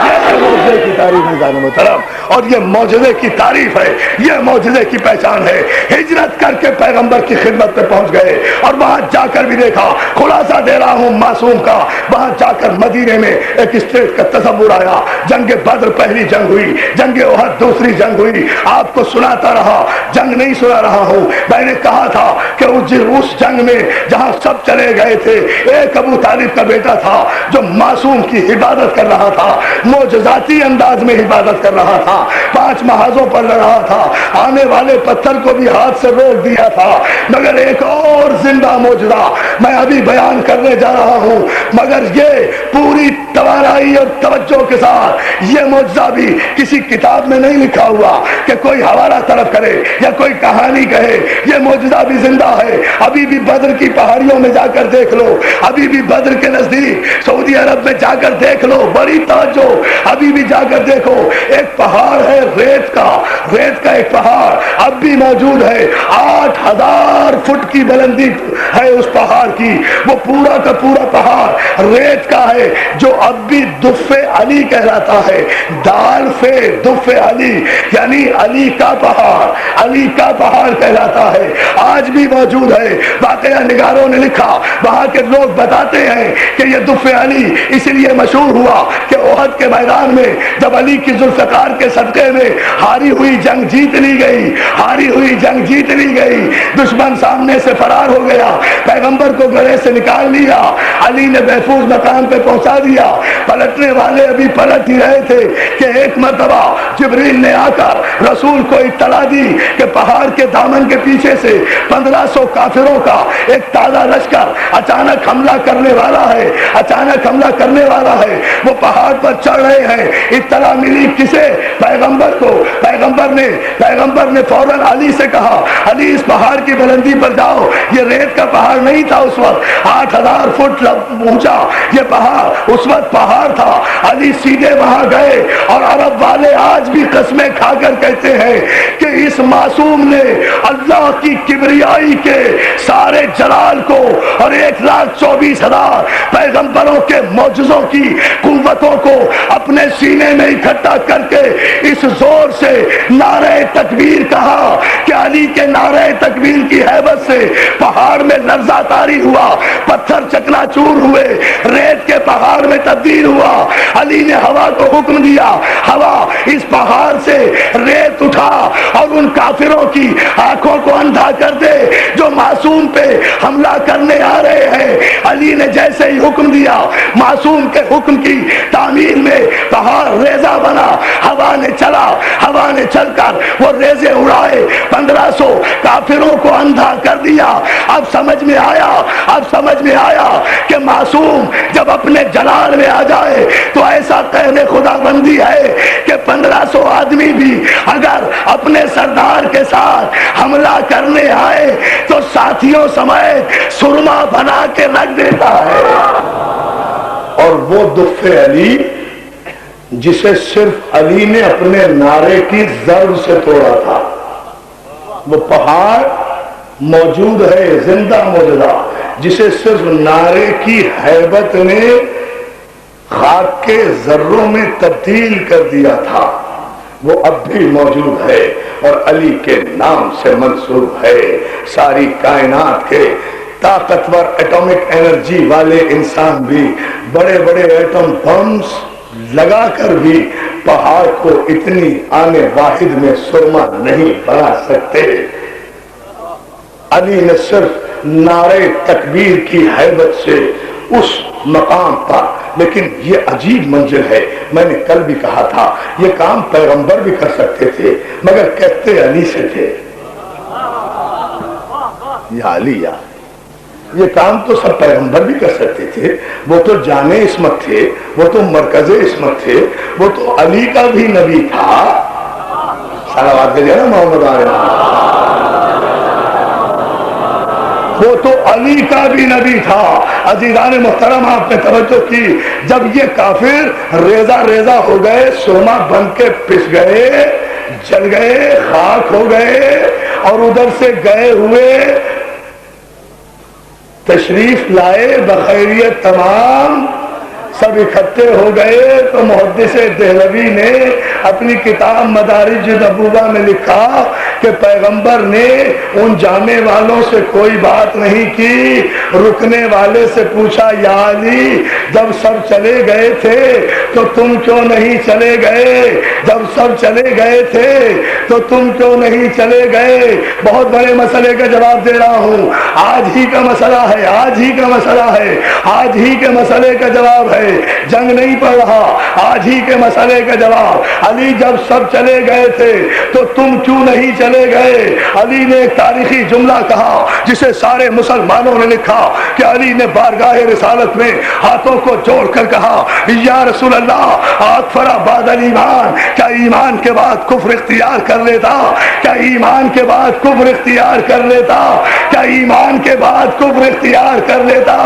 یہ معجزے کی تعریف ہے جان محترم، اور یہ معجزے کی تعریف ہے، یہ معجزے کی پہچان ہے. ہجرت کر کے پیغمبر کی خدمت پہ پہنچ گئے اور وہاں جا کر بھی دیکھا. خلاصہ دے رہا ہوں معصوم کا. وہاں جا کر مدینے میں ایک اسٹیٹ کا تصور آیا. جنگ بدر پہلی جنگ ہوئی، جنگ احد دوسری جنگ ہوئی. آپ کو سناتا رہا، جنگ نہیں سنا رہا ہوں. میں نے کہا تھا کہ اس جنگ میں جہاں سب چلے گئے تھے ایک ابو طالب کا بیٹا تھا جو معصوم کی عبادت کر رہا تھا، معجزاتی انداز میں عبادت کر رہا تھا، 5 محاذوں پر لڑ رہا تھا، آنے والے پتھر کو بھی ہاتھ سے روک دیا تھا. مگر ایک اور زندہ معجزہ میں ابھی بیان کرنے جا رہا ہوں، مگر یہ پوری توانائی اور توجہ کے ساتھ یہ معجزہ بھی کسی کتاب میں نہیں لکھا ہوا کہ کوئی حوالہ طلب کرے یا کوئی کہانی کہے. یہ معجزہ بھی زندہ ہے. ابھی بھی بدر کی پہاڑیوں میں جا کر دیکھ لو، ابھی بھی بدر کے نزدیک سعودی عرب میں جا کر دیکھ لو، بڑی توجہ. ابھی بھی جا کر دیکھو، ایک پہاڑ ہے ریت کا ایک پہاڑ اب بھی موجود ہے. 8000 فٹ کی بلندی ہے اس پہاڑ کی. وہ پورا کا پورا پہاڑ ریت کا ہے جو اب بھی دف علی کہلاتا ہے، دال فے دف علی، یعنی علی کا پہاڑ، علی کا پہاڑ کہلاتا ہے، آج بھی موجود ہے۔ واقعہ نگاروں نے لکھا، وہاں کے لوگ بتاتے ہیں کہ یہ دف علی اس لیے مشہور ہوا کہ احد کے میدان میں جب علی کی ذوالفقار کے صدقے میں ہاری ہوئی جنگ جیت لی گئی، ہاری ہوئی جنگ جیت لی گئی، دشمن سامنے سے فرار ہو گیا، پیغمبر کو گڑھے سے نکال لیا، علی نے محفوظ مقام پہ پہنچا دیا۔ پلٹنے والے ابھی پلٹ ہی رہے تھے کہ ایک مرتبہ جبریل نے آ کر رسول کو اطلاع دی کہ پہاڑ کے دامن کے پیچھے سے 1500 کافروں کا ایک تازہ لشکر اچانک حملہ کرنے والا ہے، اچانک حملہ کرنے والا ہے، وہ پہاڑ پر چڑھ رہے ہیں۔ اطلاع ملی کسے؟ پیغمبر کو۔ پیغمبر نے فوراً علی سے کہا، علی اس پہاڑ کی بلندی پر جاؤ، یہ ریت کا پہاڑ نہیں تھا اس وقت، 8000 فٹ اونچا یہ پہاڑ اس وقت پہاڑ تھا۔ علی سیدھے وہاں گئے، اور عرب والے آج بھی قسمیں کھا کر کہتے ہیں کہ اس معصوم نے اللہ کی کبریائی کے سارے جلال کو اور 1,24,000 پیغمبروں کے معجزوں کی قوتوں کو اپنے سینے میں اکٹھا کر کے اس زور سے نعرہ تکبیر کہا کہ علی کے نعرہ تکبیر کی ہیبت سے پہاڑ میں لرزہ طاری ہوا، پتھر چکنا چور ہوئے، ریت کے پہاڑ میں تبدیل ہوا۔ علی نے ہوا کو حکم دیا، ہوا اس پہاڑ سے ریت اٹھا اور ان کافروں کی آنکھوں کو اندھا کر دے جو معصوم پہ حملہ کرنے آ رہے ہیں۔ علی نے جیسے ہی حکم دیا، معصوم کے حکم کی تعمیل میں پہاڑ ریزہ بنا، ہوا نے چل کر وہ ریزے اڑائے، 1500 کافروں کو اندھا کر دیا۔ اب سمجھ میں آیا کہ معصوم جب اپنے جلال میں آ جائے تو ایسا قہر خدا بندی ہے کہ 1500 آدمی بھی اگر اپنے سردار کے ساتھ حملہ کرنے آئے تو ساتھیوں سمیت سرما بنا کے رکھ دیتا ہے۔ اور وہ دف علی جسے صرف علی نے اپنے نعرے کی ضرب سے توڑا تھا، وہ پہاڑ موجود ہے، زندہ موجودہ، جسے صرف نعرے کی ہیبت نے خاک کے ذروں میں تبدیل کر دیا تھا، وہ اب بھی موجود ہے اور علی کے نام سے منسوب ہے۔ ساری کائنات کے طاقتور ایٹمک انرجی والے انسان بھی بڑے بڑے ایٹم بمز لگا کر بھی پہاڑ کو اتنی آنے واحد میں سرما نہیں بنا سکتے۔ علی نے صرف نعرے تکبیر کی ہیبت سے اس مقام پر، لیکن یہ عجیب منزل ہے، میں نے کل بھی کہا تھا یہ کام پیغمبر بھی کر سکتے تھے مگر کہتے علی سے تھے، یا علی یا یہ کام تو سب پیغمبر بھی کر سکتے تھے، وہ تو جانے عصمت تھے، وہ تو مرکز عصمت تھے، وہ تو علی کا بھی نبی تھا۔ صلوات کہیے نا محمد علیہ، وہ تو علی کا بھی نبی تھا۔ عزیزان محترم آپ نے توجہ کی، جب یہ کافر ریزہ ریزہ ہو گئے، سرما بن کے پس گئے، جل گئے، خاک ہو گئے، اور ادھر سے گئے ہوئے تشریف لائے بخیریت تمام سب اکٹھے ہو گئے، تو محدث دہلوی نے اپنی کتاب مدارج النبوہ میں لکھا کہ پیغمبر نے ان جانے والوں سے کوئی بات نہیں کی، رکنے والے سے پوچھا یا علی جب سب چلے گئے تھے تو تم کیوں نہیں چلے گئے، جب سب چلے گئے تھے تو تم کیوں نہیں چلے گئے۔ بہت بڑے مسئلے کا جواب دے رہا ہوں، آج ہی کا مسئلہ ہے، آج ہی کا مسئلہ ہے، آج ہی کے مسئلے کا جواب ہے، جنگ نہیں پڑ رہا، آج ہی کے مسئلے کا جواب۔ علی جب سب چلے گئے تھے تو تم کیوں نہیں چلے گئے؟ علی نے ایک تاریخی جملہ کہا جسے سارے مسلمانوں نے لکھا کہ علی نے بارگاہ رسالت میں ہاتھوں کو جوڑ کر کہا، یا رسول اللہ اکفر بعد الایمان، کیا ایمان کے بعد کفر اختیار کر لیتا؟ کیا ایمان کے بعد کفر اختیار کر لیتا؟ کیا ایمان کے بعد کفر اختیار کر لیتا؟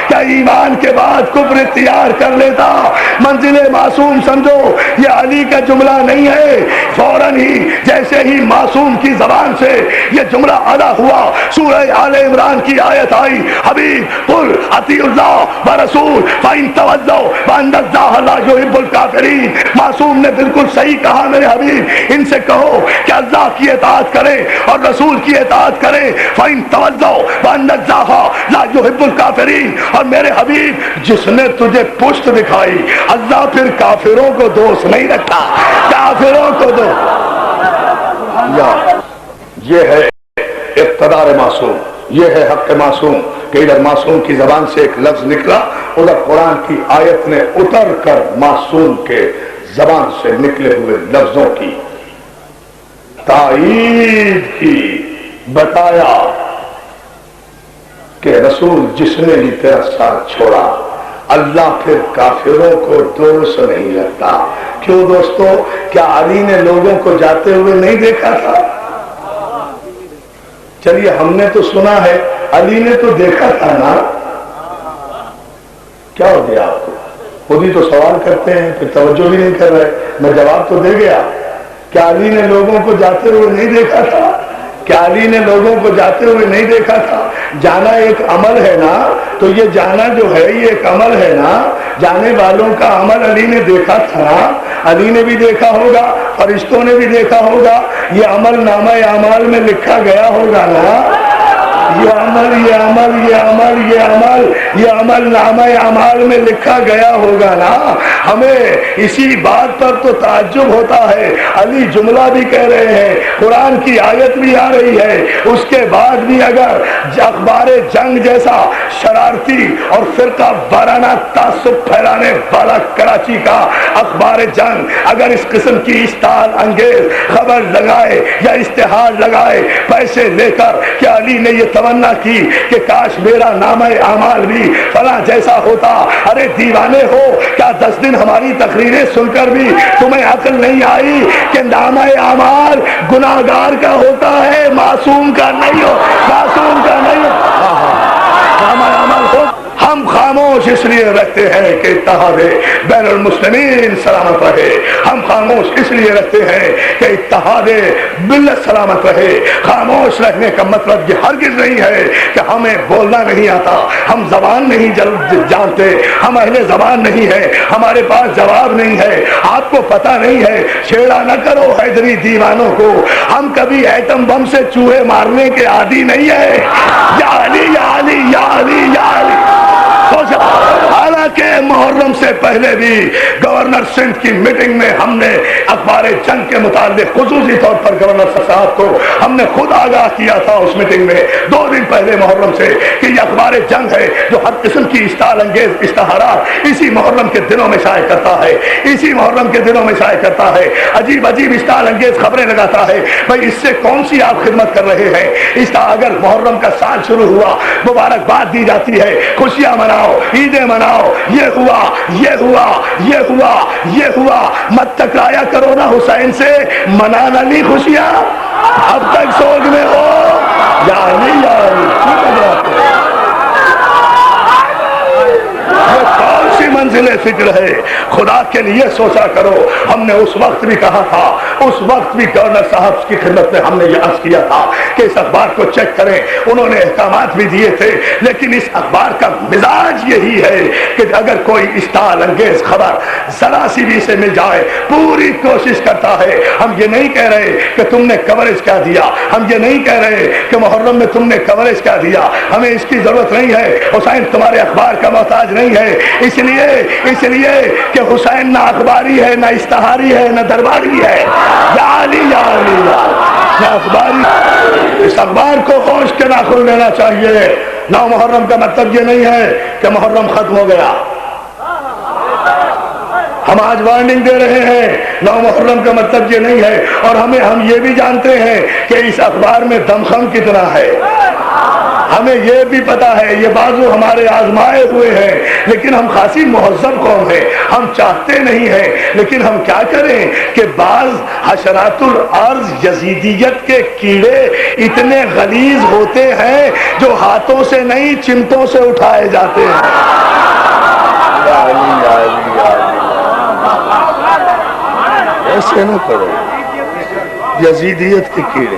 کیا ایمان کے بعد کفر اختیار کر لیتا؟ منزل معصوم سمجھو، یہ علی کا جملہ نہیں ہے۔ فوراً ہی جیسے ہی معصوم کی زبان سے یہ جملہ ادا ہوا، سورہ آل عمران کی آیت آئی، حبیب قل اطیعوا اللہ ورسول فإن تولوا فإن اللہ لا يحب الکافرین۔ معصوم نے بالکل صحیح کہا میرے حبیب، ان سے کہو کہ اللہ کی اطاعت کرے اور رسول کی اطاعت کرے، فإن تولوا فإن اللہ لا يحب الکافرین۔ اور میرے حبیب جس نے تجھے پشت دکھائی، اللہ پھر کافروں کو دوست نہیں رکھتا، کافروں کو یہ ہے اقتدار معصوم، یہ ہے حق معصوم کہ ادھر معصوم کی زبان سے ایک لفظ نکلا، ادھر قرآن کی آیت نے اتر کر معصوم کے زبان سے نکلے ہوئے لفظوں کی تائید کی، بتایا کہ رسول جس نے بھی تیرا ساتھ چھوڑا، اللہ پھر کافروں کو دوست نہیں رکھتا۔ کیوں دوستو؟ کیا علی نے لوگوں کو جاتے ہوئے نہیں دیکھا تھا؟ چلیے ہم نے تو سنا ہے، علی نے تو دیکھا تھا نا۔ کیا ہو گیا آپ کو؟ خود ہی تو سوال کرتے ہیں پھر توجہ بھی نہیں کر رہے، میں جواب تو دے گیا۔ کیا علی نے لوگوں کو جاتے ہوئے نہیں دیکھا تھا؟ کیا علی نے لوگوں کو جاتے ہوئے نہیں دیکھا تھا؟ جانا ایک عمل ہے نا، تو یہ جانا جو ہے یہ ایک عمل ہے نا، جانے والوں کا عمل علی نے دیکھا تھا نا، علی نے بھی دیکھا ہوگا، فرشتوں نے بھی دیکھا ہوگا، یہ عمل نامہ اعمال میں لکھا گیا ہوگا نا، یہ عمل نامہ اعمال میں لکھا گیا ہوگا نا۔ ہمیں اسی بات پر تو تعجب ہوتا ہے، علی جملہ بھی کہہ رہے ہیں، قرآن کی آیت بھی آ رہی ہے، اس کے بعد بھی اگر اخبار جنگ جیسا شرارتی اور فرقہ وارانہ تعصب پھیلانے والا کراچی کا اخبار جنگ اگر اس قسم کی اشتعال انگیز خبر لگائے یا اشتہار لگائے پیسے لے کر کہ علی نے یہ تمنا کی کہ کاش میرا نامہ اعمال بھی فلاں جیسا ہوتا، ارے دیوانے ہو کیا 10 دن ہماری تقریریں سن کر بھی تمہیں عقل نہیں آئی کہ نامہ اعمال گناہگار کا ہوتا ہے، معصوم کا نہیں ہو، معصوم کا نہیں ہو۔ نامہ اعمال ہو، ہم خاموش اس لیے رکھتے ہیں کہ اتحاد بین المسلمین سلامت رہے، ہم خاموش اس لیے رکھتے ہیں کہ اتحاد ملت سلامت رہے۔ خاموش رہنے کا مطلب یہ ہرگز نہیں ہے کہ ہمیں بولنا نہیں آتا، ہم زبان نہیں جانتے، ہم اہل زبان نہیں ہے، ہمارے پاس جواب نہیں ہے، آپ کو پتہ نہیں ہے، چھیڑا نہ کرو حیدری دیوانوں کو، ہم کبھی ایٹم بم سے چوہے مارنے کے عادی نہیں ہے۔ یا علی یا علی یا علی یا علی۔ حالانکہ محرم سے پہلے بھی گورنر سندھ کی میٹنگ میں ہم نے اخبار جنگ کے متعلق خصوصی طور پر گورنر صاحب کو ہم نے خود آگاہ کیا تھا اس میٹنگ میں 2 دن پہلے محرم سے کہ یہ اخبار جنگ ہے جو ہر قسم کی اشتعال انگیز اشتہارات اسی محرم کے دنوں میں شائع کرتا ہے، اسی محرم کے دنوں میں شائع کرتا ہے، عجیب عجیب اشتعال انگیز خبریں لگاتا ہے۔ بھائی اس سے کون سی آپ خدمت کر رہے ہیں؟ اگر محرم کا سال شروع ہوا مبارکباد دی جاتی ہے، خوشیاں مناؤ، عیدیں مناؤ، یہ ہوا یہ ہوا یہ ہوا یہ ہوا، مت ٹکرایا کرو نا حسین سے، منا نہ لی خوشیاں، اب تک سوگ میں ہو یا نہیں یہ کون سی منزل فکر ہے؟ خدا کے لیے سوچا کرو۔ ہم نے اس وقت بھی کہا تھا، اس وقت بھی گورنر صاحب کی خدمت میں ہم نے یہ عرض کیا تھا کہ اس اخبار کو چیک کریں، انہوں نے احکامات بھی دیے تھے، لیکن اس اخبار کا مزاج یہی ہے کہ اگر کوئی اشتعال انگیز خبر ذرا سی بھی سے مل جائے پوری کوشش کرتا ہے۔ ہم یہ نہیں کہہ رہے کہ تم نے کوریج کیا دیا، ہم یہ نہیں کہہ رہے کہ محرم میں تم نے کوریج کیا دیا، ہمیں اس کی ضرورت نہیں ہے، حسین تمہارے اخبار کا محتاج نہیں ہے، اس لیے کہ حسین نہ اخباری ہے، نہ اشتہاری ہے، نہ درباری ہے، یا علی یا علی یا اخباری۔ اس اخبار کو ہوش کے ناخن لینا چاہیے۔ 9 محرم کا مطلب یہ نہیں ہے کہ محرم ختم ہو گیا، ہم آج وارننگ دے رہے ہیں، 9 محرم کا مطلب یہ نہیں ہے، اور ہم یہ بھی جانتے ہیں کہ اس اخبار میں دمخم کتنا ہے، ہمیں یہ بھی پتا ہے یہ بازو ہمارے آزمائے ہوئے ہیں، لیکن ہم خاصی مہذب قوم ہیں، ہم چاہتے نہیں ہیں، لیکن ہم کیا کریں کہ بعض حشرات الارض یزیدیت کے کیڑے اتنے غلیظ ہوتے ہیں جو ہاتھوں سے نہیں چمٹوں سے اٹھائے جاتے ہیں۔ ایسے نہ کرو، یزیدیت کے کیڑے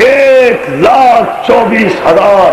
1,24,000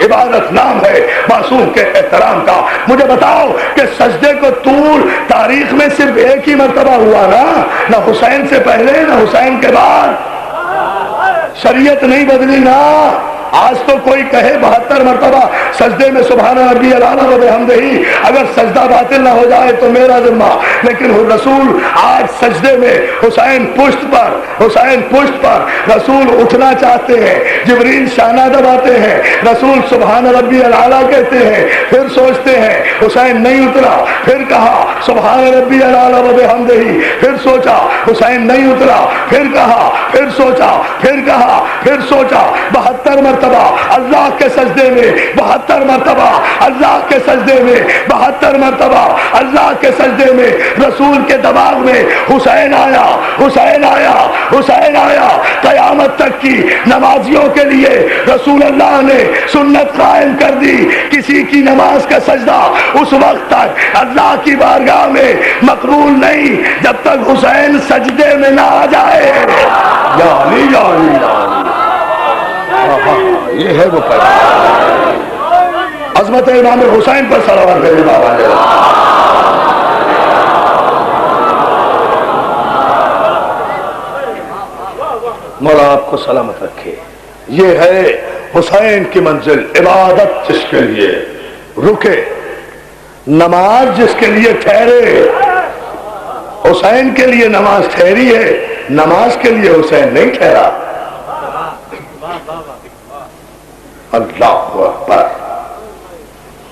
عبادت نام ہے معصوم کے احترام کا. مجھے بتاؤ کہ سجدے کو طول تاریخ میں صرف ایک ہی مرتبہ ہوا نا, نہ حسین سے پہلے نہ حسین کے بعد. شریعت نہیں بدلی نا. آج تو کوئی کہے 72 مرتبہ سجدے میں سبحان ربی الاعلیٰ و بحمدہ, اگر سجدہ باطل نہ ہو جائے تو میرا ذمہ. لیکن رسول آج سجدے میں حسین پشت پر رسول اٹھنا چاہتے ہیں, جبریل شانہ دباتے ہیں, رسول سبحان ربی الاعلیٰ کہتے ہیں, پھر سوچتے ہیں حسین نہیں اترا, پھر کہا سبحان ربی الاعلیٰ و بحمدہ, پھر سوچا حسین نہیں اترا, پھر کہا, پھر سوچا, پھر کہا, پھر سوچا. 72 مرتبہ اللہ کے سجدے میں, 72 مرتبہ اللہ کے سجدے میں, 72 مرتبہ اللہ کے سجدے میں رسول کے دماغ میں حسین آیا, حسین آیا, حسین آیا. قیامت تک کی نمازیوں کے لیے رسول اللہ نے سنت قائم کر دی, کسی کی نماز کا سجدہ اس وقت تک اللہ کی بارگاہ میں مقبول نہیں جب تک حسین سجدے میں نہ آ جائے. یا علی یا علی یا علی. یہ ہے وہ عظمت امام حسین پر صلوات بھیجے بابا. مولا آپ کو سلامت رکھے. یہ ہے حسین کی منزل, عبادت جس کے لیے رکے, نماز جس کے لیے ٹھہرے. حسین کے لیے نماز ٹھہری ہے, نماز کے لیے حسین نہیں ٹھہرا. اللہ اکبر.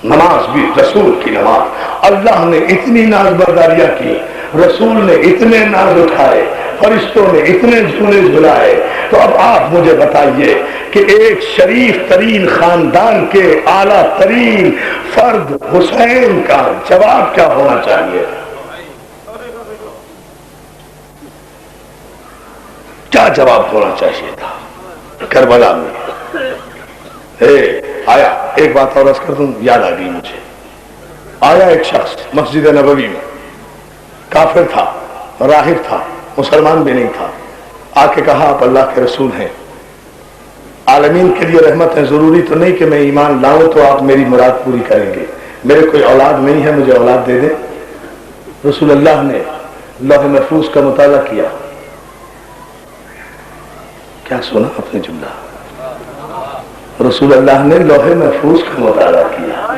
نماز بھی رسول کی نماز. اللہ نے اتنی ناز برداریاں کی, رسول نے اتنے ناز اٹھائے, فرشتوں نے اتنے جھولے جھلائے. تو اب آپ مجھے بتائیے کہ ایک شریف ترین خاندان کے اعلیٰ ترین فرد حسین کا جواب کیا ہونا چاہیے؟ کیا جواب ہونا چاہیے تھا کربلا میں؟ آیا, ایک بات اور عرض کر دوں, یاد آ گئی مجھے. آیا ایک شخص مسجد نبوی میں, کافر تھا, راہب تھا, مسلمان بھی نہیں تھا. آ کے کہا آپ اللہ کے رسول ہیں, عالمین کے لیے رحمت ہے, ضروری تو نہیں کہ میں ایمان لاؤں تو آپ میری مراد پوری کریں گے, میرے کوئی اولاد نہیں ہے, مجھے اولاد دے دیں. رسول اللہ نے لوح محفوظ کا مطالعہ کیا. کیا سنا آپ نے جملہ؟ رسول اللہ نے لوح محفوظ کا مطالعہ کیا.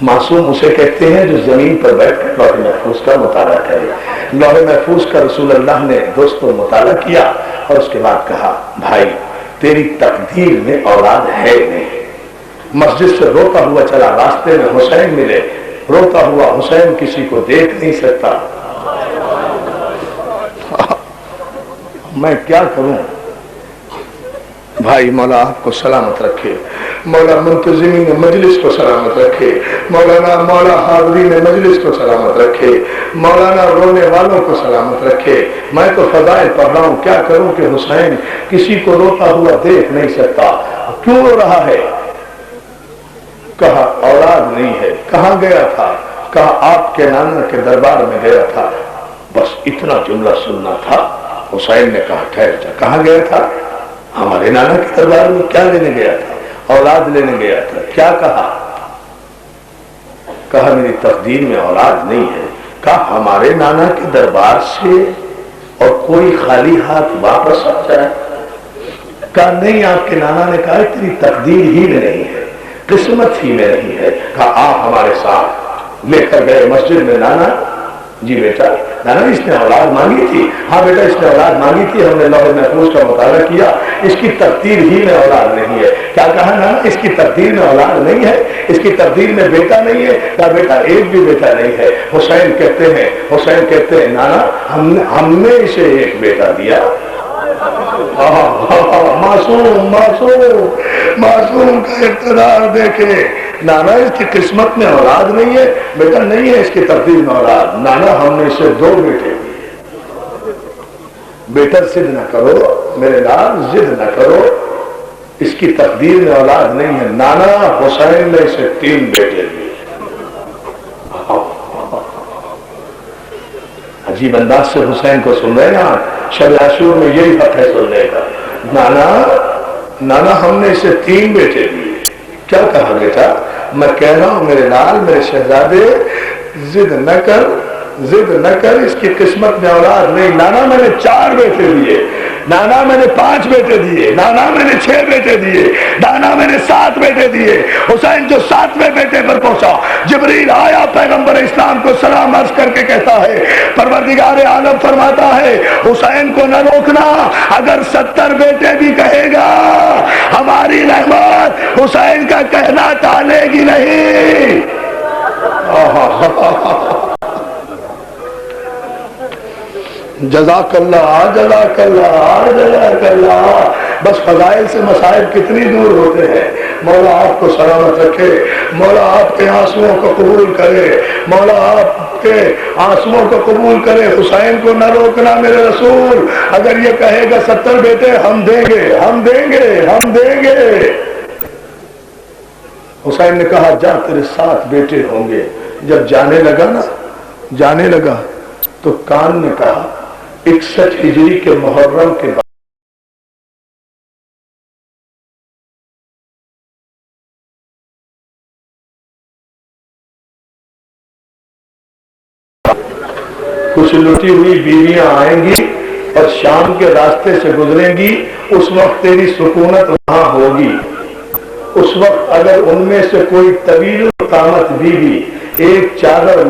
معصوم اسے کہتے ہیں جو زمین پر بیٹھ کر لوح محفوظ کا مطالعہ کرے. لوح محفوظ کا رسول اللہ نے دوستوں مطالعہ کیا اور اس کے بعد کہا بھائی تیری تقدیر میں اولاد ہے نہیں. مسجد سے روتا ہوا چلا, راستے میں حسین ملے, روتا ہوا حسین کسی کو دیکھ نہیں سکتا. میں کیا کروں بھائی؟ مولا آپ کو سلامت رکھے, مولا منتظمین مجلس کو سلامت رکھے, مولا حاضرین مجلس کو سلامت رکھے, مولانا رونے والوں کو سلامت رکھے. میں تو فضائل پڑھ رہا ہوں, کیا کروں کہ حسین کسی کو روتا ہوا دیکھ نہیں سکتا. کیوں رو رہا ہے؟ کہا اولاد نہیں ہے. کہاں گیا تھا؟ کہا آپ کے نانا کے دربار میں گیا تھا. بس اتنا جملہ سننا تھا. حسین نے کہا ٹھہر جا. کہاں گیا تھا؟ ہمارے نانا کے دربار میں. کیا لینے گیا تھا؟ اولاد لینے گیا تھا. کیا کہا؟ کہا میری تقدیر میں اولاد نہیں ہے. کہا ہمارے نانا کے دربار سے اور کوئی خالی ہاتھ واپس آ جائے؟ کہا نہیں, آپ کے نانا نے کہا تیری تقدیر ہی میں نہیں ہے, قسمت ہی میں نہیں ہے. کہا آپ ہمارے ساتھ. لے کر گئے مسجد میں. نانا جی بیٹا, نانا اس نے اولاد مانگی تھی. ہاں بیٹا اس نے اولاد مانگی تھی, ہم نے لوح محفوظ کا مطالعہ کیا, اس کی تقدیر ہی میں اولاد نہیں ہے. کیا کہا نانا؟ اس کی تقدیر میں اولاد نہیں ہے, اس کی تقدیر میں بیٹا نہیں ہے. کہا بیٹا ایک بھی بیٹا نہیں ہے. حسین کہتے ہیں نانا ہم نے اسے ایک بیٹا دیا. معصوم کا اقتدار دیکھے. نانا اس کی قسمت میں اولاد نہیں ہے. بیٹا نہیں ہے اس کی تقدیر میں اولاد. نانا ہم نے اسے 2 بیٹے دیے. بیٹا ضد نہ کرو میرے لال, ضد نہ کرو, اس کی تقدیر میں اولاد نہیں ہے. نانا حسین نے اسے 3 بیٹے دیے. عجیب انداز سے حسین کو سن رہے نا, شب عاشور میں یہی حق ہے سننے کا. نانا ہم نے اسے 3 بیٹے دیے. کیا کہا بیٹا؟ میں کہہ رہا ہوں میرے لال، میرے شہزادے، ضد نہ کر، ضد نہ کر، اس کی قسمت میں اولاد نہیں۔ نانا میں نے 4 بیٹے دیے، نانا میں نے 5 بیٹے دیے، نانا میں نے 6 بیٹے دیے، نانا میں نے 7 بیٹے دیے۔ حسین جو 7ویں بیٹے پر پہنچا، جبریل آیا پیغمبر اسلام کو سلام عرض کر کے کہتا ہے، پروردگار عالم فرماتا ہے حسین کو نہ روکنا، اگر 70 بیٹے بھی کہے گا ہماری رحمت حسین کا کہنا ٹالے گی نہیں۔ جزاک اللہ، جزاک اللہ، جزاک اللہ۔ بس فضائل سے مسائل کتنی دور ہوتے ہیں۔ مولا آپ کو سلامت رکھے، مولا آپ کے آنسوؤں کو قبول کرے، مولا آپ کے آنسوؤں کو قبول کرے۔ حسین کو نہ روکنا میرے رسول، اگر یہ کہے گا 70 بیٹے ہم دیں گے، ہم دیں گے، ہم دیں گے۔ حسین نے کہا جا تیرے 7 بیٹے ہوں گے۔ جب جانے لگا نا، جانے لگا تو کان نے کہا 61 ہجری کے محرم کے بعد کچھ لٹی ہوئی بیویاں آئیں گی اور شام کے راستے سے گزریں گی، اس وقت تیری سکونت وہاں ہوگی۔ اس وقت اگر ان میں سے کوئی طویل القامت بیوی ایک چادر